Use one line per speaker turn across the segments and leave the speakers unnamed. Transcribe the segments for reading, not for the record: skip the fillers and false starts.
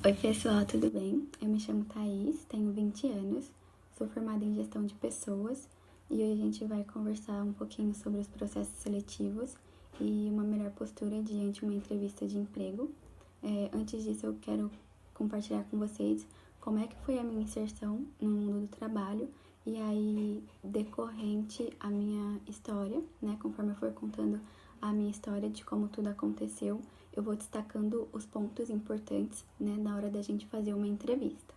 Oi pessoal, tudo bem? Eu me chamo Thaís, tenho 20 anos, sou formada em gestão de pessoas e hoje a gente vai conversar um pouquinho sobre os processos seletivos e uma melhor postura diante de uma entrevista de emprego. Antes disso, eu quero compartilhar com vocês como é que foi a minha inserção no mundo do trabalho e aí, decorrente a minha história, né, conforme eu for contando a minha história de como tudo aconteceu, eu vou destacando os pontos importantes, né, na hora da gente fazer uma entrevista.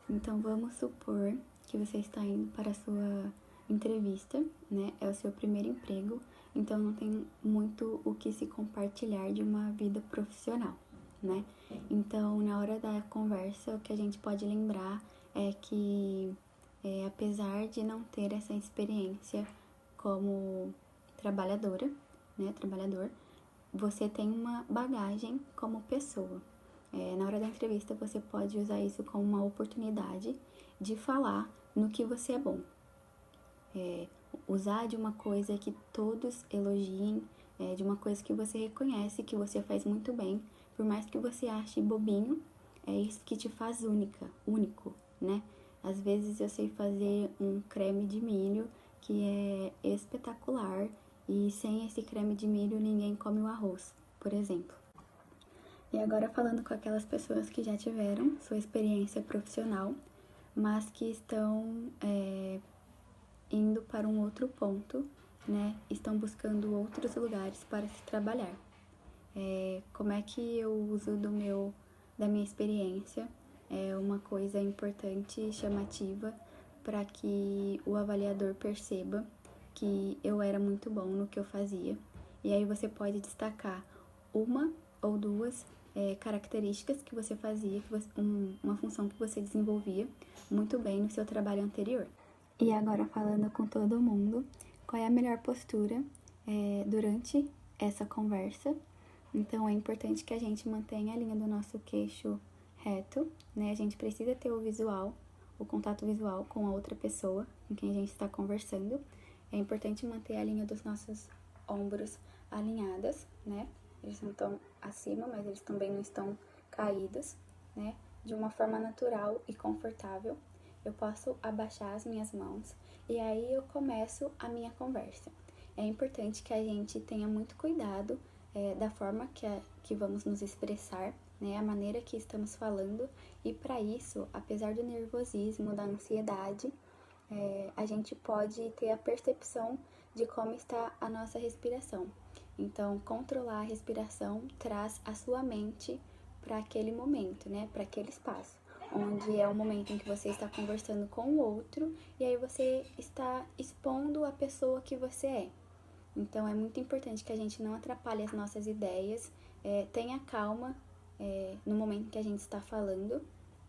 Então, vamos supor que você está indo para a sua entrevista, né, é o seu primeiro emprego, então não tem muito o que se compartilhar de uma vida profissional, né? Então, na hora da conversa, o que a gente pode lembrar é que, apesar de não ter essa experiência como trabalhadora, né, trabalhador, você tem uma bagagem como pessoa. Na hora da entrevista, você pode usar isso como uma oportunidade de falar no que você é bom. Usar de uma coisa que todos elogiem, de uma coisa que você reconhece que você faz muito bem, por mais que você ache bobinho, é isso que te faz único, né? Às vezes eu sei fazer um creme de milho que é espetacular e sem esse creme de milho ninguém come o arroz, por exemplo. E agora falando com aquelas pessoas que já tiveram sua experiência profissional, mas que estão indo para um outro ponto, né? Estão buscando outros lugares para se trabalhar. Como é que eu uso da minha experiência é uma coisa importante e chamativa para que o avaliador perceba que eu era muito bom no que eu fazia. E aí você pode destacar uma ou duas características que você fazia, uma função que você desenvolvia muito bem no seu trabalho anterior. E agora falando com todo mundo, qual é a melhor postura durante essa conversa? Então é importante que a gente mantenha a linha do nosso queixo reto, né? A gente precisa ter o visual, o contato visual com a outra pessoa com quem a gente está conversando. É importante manter a linha dos nossos ombros alinhadas, né? Eles não estão acima, mas eles também não estão caídos, né? De uma forma natural e confortável. Eu posso abaixar as minhas mãos e aí eu começo a minha conversa. É importante que a gente tenha muito cuidado da forma que vamos nos expressar, né, a maneira que estamos falando, e para isso, apesar do nervosismo, da ansiedade, a gente pode ter a percepção de como está a nossa respiração. Então, controlar a respiração traz a sua mente para aquele momento, né, para aquele espaço, onde é o momento em que você está conversando com o outro e aí você está expondo a pessoa que você é. Então, é muito importante que a gente não atrapalhe as nossas ideias, tenha calma no momento que a gente está falando,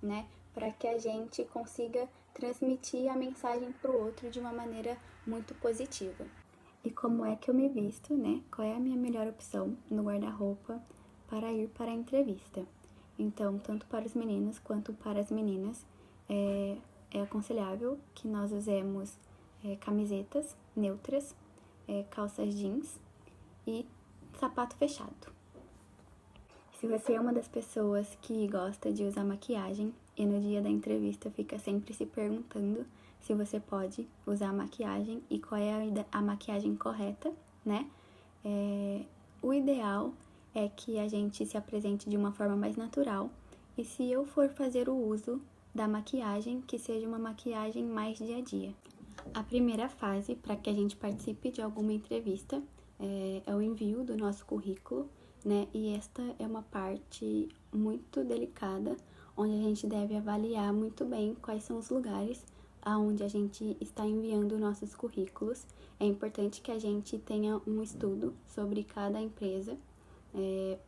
né? Para que a gente consiga transmitir a mensagem para o outro de uma maneira muito positiva. E como é que eu me visto, né? Qual é a minha melhor opção no guarda-roupa para ir para a entrevista? Então, tanto para os meninos quanto para as meninas, é aconselhável que nós usemos camisetas neutras, calças jeans e sapato fechado. Se você é uma das pessoas que gosta de usar maquiagem e no dia da entrevista fica sempre se perguntando se você pode usar maquiagem e qual é a maquiagem correta, né? O ideal é que a gente se apresente de uma forma mais natural e se eu for fazer o uso da maquiagem, que seja uma maquiagem mais dia a dia. A primeira fase para que a gente participe de alguma entrevista é o envio do nosso currículo, né? E esta é uma parte muito delicada, onde a gente deve avaliar muito bem quais são os lugares aonde a gente está enviando nossos currículos. É importante que a gente tenha um estudo sobre cada empresa,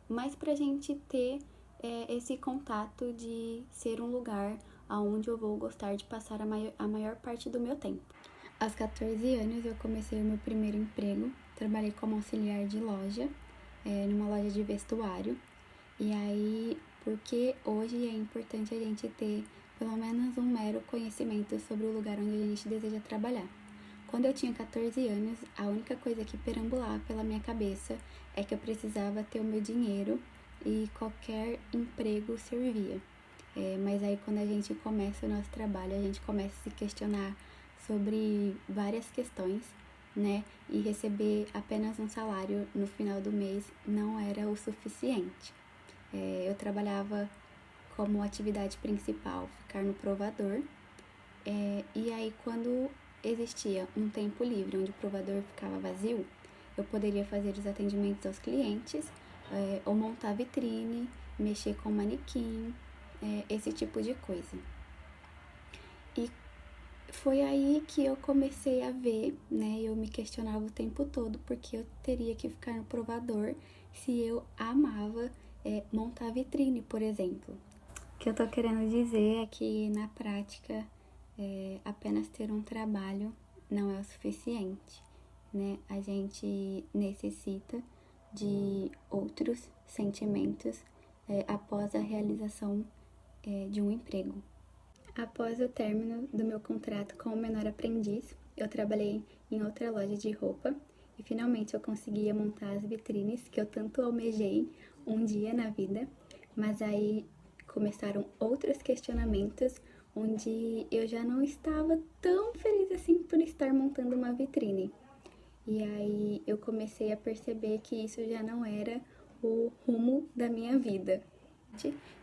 mas para a gente ter esse contato de ser um lugar aonde eu vou gostar de passar a maior parte do meu tempo. Aos 14 anos eu comecei o meu primeiro emprego, trabalhei como auxiliar de loja, numa loja de vestuário. E aí, porque hoje é importante a gente ter pelo menos um mero conhecimento sobre o lugar onde a gente deseja trabalhar. Quando eu tinha 14 anos, a única coisa que perambulava pela minha cabeça é que eu precisava ter o meu dinheiro e qualquer emprego servia. Mas aí quando a gente começa o nosso trabalho, a gente começa a se questionar sobre várias questões, né? E receber apenas um salário no final do mês não era o suficiente. Eu trabalhava como atividade principal ficar no provador, e aí quando existia um tempo livre onde o provador ficava vazio, eu poderia fazer os atendimentos aos clientes, ou montar vitrine, mexer com manequim, esse tipo de coisa. E foi aí que eu comecei a ver, né? Eu me questionava o tempo todo porque eu teria que ficar no provador se eu amava montar vitrine, por exemplo. O que eu tô querendo dizer é que na prática apenas ter um trabalho não é o suficiente, né? A gente necessita de outros sentimentos após a realização de um emprego. Após o término do meu contrato com o menor aprendiz, eu trabalhei em outra loja de roupa e finalmente eu conseguia montar as vitrines que eu tanto almejei um dia na vida, mas aí começaram outros questionamentos onde eu já não estava tão feliz assim por estar montando uma vitrine. E aí eu comecei a perceber que isso já não era o rumo da minha vida.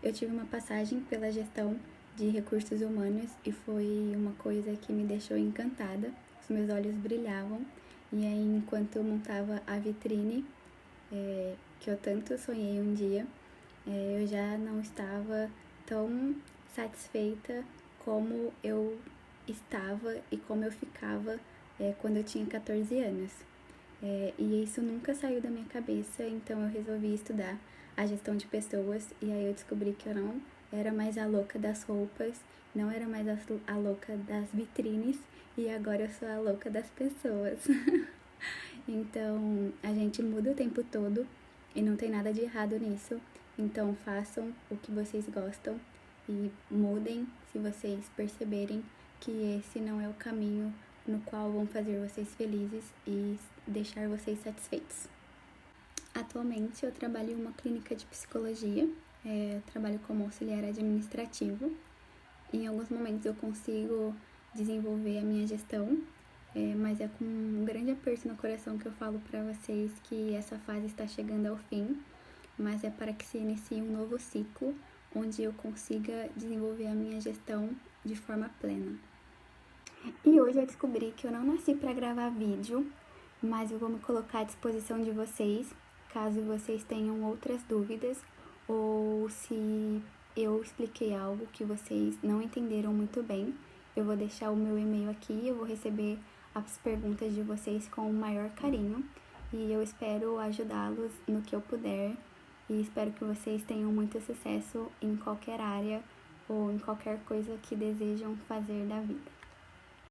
Eu tive uma passagem pela gestão de recursos humanos e foi uma coisa que me deixou encantada. Os meus olhos brilhavam e aí enquanto eu montava a vitrine, que eu tanto sonhei um dia, eu já não estava tão satisfeita como eu estava e como eu ficava quando eu tinha 14 anos. E isso nunca saiu da minha cabeça, então eu resolvi estudar a gestão de pessoas e aí eu descobri que eu não era mais a louca das roupas, não era mais a louca das vitrines e agora eu sou a louca das pessoas. Então a gente muda o tempo todo e não tem nada de errado nisso. Então façam o que vocês gostam e mudem se vocês perceberem que esse não é o caminho no qual vão fazer vocês felizes e deixar vocês satisfeitos. Atualmente eu trabalho em uma clínica de psicologia, trabalho como auxiliar administrativo. Em alguns momentos eu consigo desenvolver a minha gestão, mas é com um grande aperto no coração que eu falo para vocês que essa fase está chegando ao fim, mas é para que se inicie um novo ciclo onde eu consiga desenvolver a minha gestão de forma plena. E hoje eu descobri que eu não nasci para gravar vídeo, mas eu vou me colocar à disposição de vocês, caso vocês tenham outras dúvidas ou se eu expliquei algo que vocês não entenderam muito bem. Eu vou deixar o meu e-mail aqui, eu vou receber as perguntas de vocês com o maior carinho e eu espero ajudá-los no que eu puder e espero que vocês tenham muito sucesso em qualquer área ou em qualquer coisa que desejam fazer da vida.